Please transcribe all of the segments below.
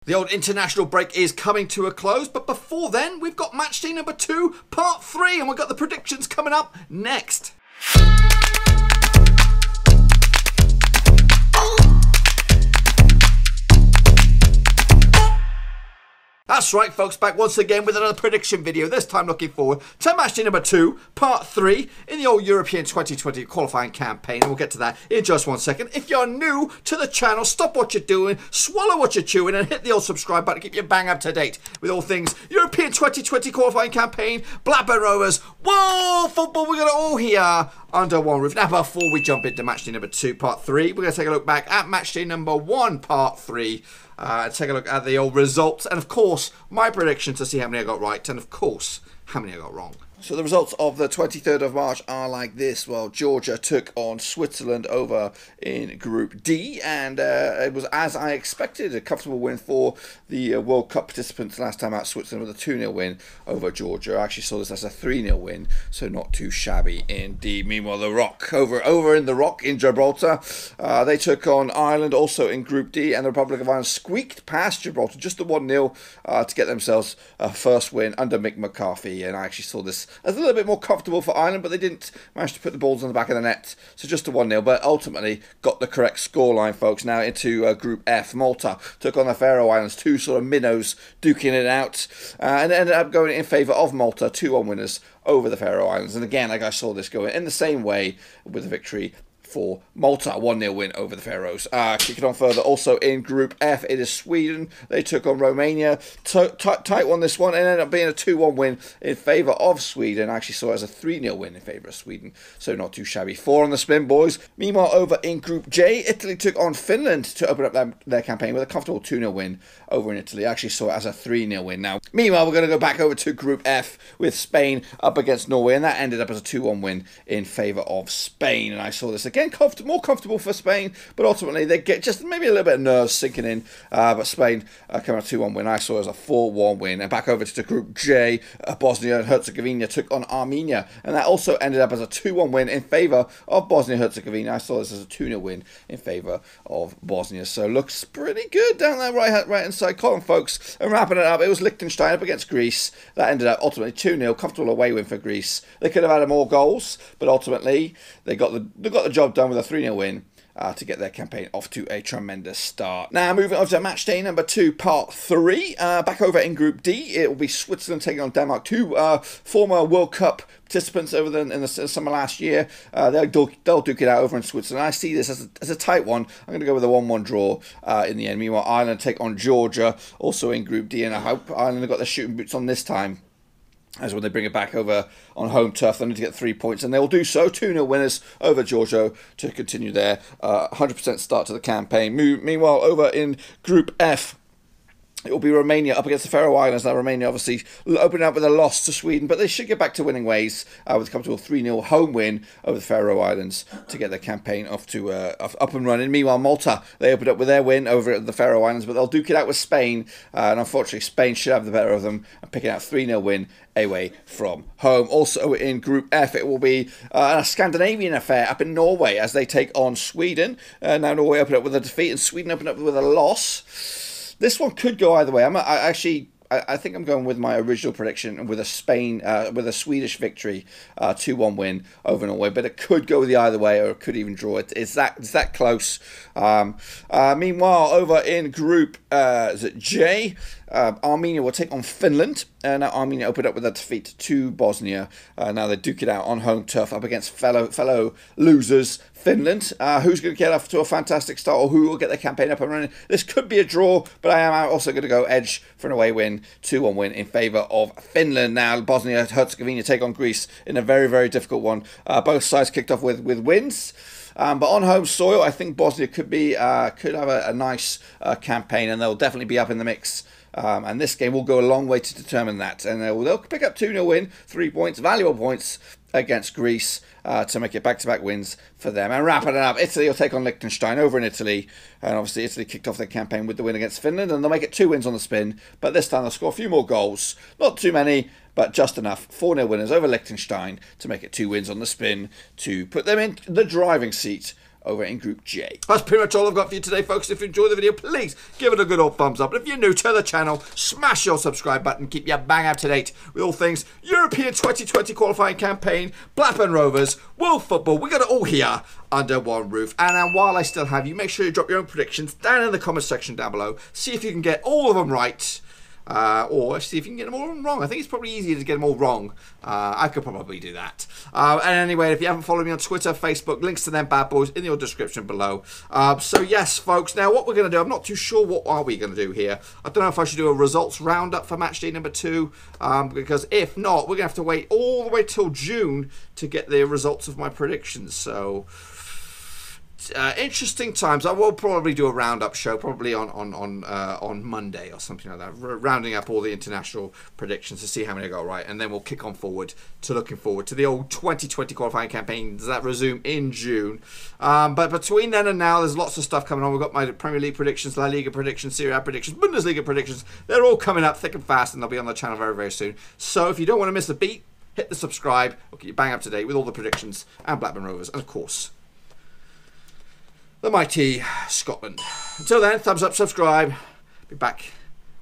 The old international break is coming to a close, but before then, we've got Matchday number 2, part 3, and we've got the predictions coming up next. That's right, folks, back once again with another prediction video, this time looking forward to Matchday number 2, part 3 in the old European 2020 qualifying campaign, and we'll get to that in just 1 second. If you're new to the channel, stop what you're doing, swallow what you're chewing, and hit the old subscribe button to keep you bang up to date with all things European 2020 qualifying campaign, Blackburn Rovers, world football. We got it all here under one roof. Now, before we jump into Matchday number 2, part 3, we're going to take a look back at Matchday number 1, part 3. Take a look at the old results and, of course, my predictions to see how many I got right and, of course, how many I got wrong. So the results of the 23rd of March are like this. Well, Georgia took on Switzerland over in Group D, and it was as I expected, a comfortable win for the World Cup participants last time out. Switzerland with a 2-0 win over Georgia. I actually saw this as a 3-0 win, so not too shabby indeed. Meanwhile, the Rock, over in the Rock in Gibraltar, they took on Ireland also in Group D, and the Republic of Ireland squeaked past Gibraltar, just the 1-0 to get themselves a first win under Mick McCarthy, and I actually saw this as a little bit more comfortable for Ireland, but they didn't manage to put the balls on the back of the net, so just a 1-0, but ultimately got the correct scoreline, folks. Now into Group F. Malta took on the Faroe Islands, two sort of minnows duking it out, and ended up going in favour of Malta, 2-1 winners over the Faroe Islands. And again, like I saw this going in the same way with the victory for Malta, 1-0 win over the Faroes. Kicking on further, also in Group F, it is Sweden. They took on Romania. Tight one, this one, and ended up being a 2-1 win in favour of Sweden. I actually saw it as a 3-0 win in favour of Sweden, so not too shabby. 4 on the spin, boys. Meanwhile, over in Group J, Italy took on Finland to open up their campaign with a comfortable 2-0 win over in Italy. I actually saw it as a 3-0 win. Now, meanwhile, we're going to go back over to Group F with Spain up against Norway, and that ended up as a 2-1 win in favour of Spain. And I saw this again, more comfortable for Spain, but ultimately they get just maybe a little bit of nerves sinking in, but Spain came out 2-1 win. I saw it as a 4-1 win. And back over to Group J, Bosnia-Herzegovina took on Armenia, and that also ended up as a 2-1 win in favour of Bosnia-Herzegovina. I saw this as a 2-0 win in favour of Bosnia, so looks pretty good down that right-hand side column, folks. And wrapping it up, it was Liechtenstein up against Greece. That ended up ultimately 2-0, comfortable away win for Greece. They could have had more goals, but ultimately they got the job done with a 3-0 win to get their campaign off to a tremendous start. Now, moving on to Matchday number 2, part 3. Back over in Group D, it will be Switzerland taking on Denmark. Two former World Cup participants over in the summer last year. They'll duke it out over in Switzerland. I see this as a tight one. I'm going to go with a 1-1 draw in the end. Meanwhile, Ireland take on Georgia, also in Group D, and I hope Ireland have got their shooting boots on this time, as when they bring it back over on home turf, they need to get 3 points, and they will do so. 2-0 winners over Georgia to continue their 100% start to the campaign. Meanwhile, over in Group F, it will be Romania up against the Faroe Islands. Now, Romania obviously opening up with a loss to Sweden, but they should get back to winning ways with a comfortable 3-0 home win over the Faroe Islands to get their campaign off to up and running. Meanwhile, Malta, they opened up with their win over the Faroe Islands, but they'll duke it out with Spain, and unfortunately, Spain should have the better of them and picking out 3-0 win away from home. Also in Group F, it will be a Scandinavian affair up in Norway as they take on Sweden. Now Norway opened up with a defeat, and Sweden opened up with a loss. This one could go either way. I think I'm going with my original prediction with a Swedish victory, 2-1 win over Norway. But it could go the either way, or it could even draw. It's that close. Meanwhile, over in Group J, Armenia will take on Finland. Now Armenia opened up with a defeat to Bosnia. Now they duke it out on home turf up against fellow losers, Finland. Who's going to get off to a fantastic start, or who will get their campaign up and running? This could be a draw, but I am also going to go edge for an away win, 2-1 win in favour of Finland. Now Bosnia-Herzegovina take on Greece in a very, very difficult one. Both sides kicked off with wins. But on home soil, I think Bosnia could have a nice campaign, and they'll definitely be up in the mix. And this game will go a long way to determine that. And they'll pick up 2-0 win, 3 points, valuable points against Greece to make it back-to-back wins for them. And wrapping it up, Italy will take on Liechtenstein over in Italy. And obviously Italy kicked off their campaign with the win against Finland, and they'll make it 2 wins on the spin. But this time they'll score a few more goals. Not too many, but just enough. 4-0 winners over Liechtenstein to make it 2 wins on the spin to put them in the driving seat over in Group J. That's pretty much all I've got for you today, folks. If you enjoyed the video, please give it a good old thumbs up. And if you're new to the channel, smash your subscribe button. Keep you bang up to date with all things European 2020 qualifying campaign, Blackburn Rovers, world football. We got it all here under one roof. And while I still have you, make sure you drop your own predictions down in the comment section down below. See if you can get all of them right. Or see if you can get them all wrong. I think it's probably easier to get them all wrong. I could probably do that. And anyway, if you haven't followed me on Twitter, Facebook, links to them bad boys in your description below. So yes, folks, now what we're going to do, I'm not too sure what are we going to do here. I don't know if I should do a results roundup for match day number 2, because if not, we're going to have to wait all the way till June to get the results of my predictions. So interesting times. I will probably do a roundup show, probably on Monday or something like that, rounding up all the international predictions to see how many I got right, and then we'll kick on forward to looking forward to the old 2020 qualifying campaigns that resume in June. But between then and now, there's lots of stuff coming on. We've got my Premier League predictions, La Liga predictions, Serie A predictions, Bundesliga predictions. They're all coming up thick and fast, and they'll be on the channel very, very soon. So if you don't want to miss a beat, hit the subscribe. We'll get you bang up to date with all the predictions and Blackburn Rovers, and of course, the mighty Scotland. Until then, thumbs up, subscribe. Be back,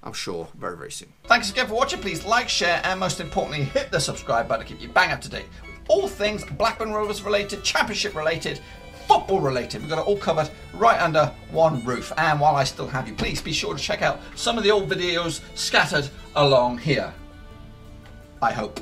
I'm sure, very, very soon. Thanks again for watching. Please like, share, and most importantly, hit the subscribe button to keep you bang up to date with all things Blackburn Rovers related, championship related, football related. We've got it all covered right under one roof. And while I still have you, please be sure to check out some of the old videos scattered along here. I hope.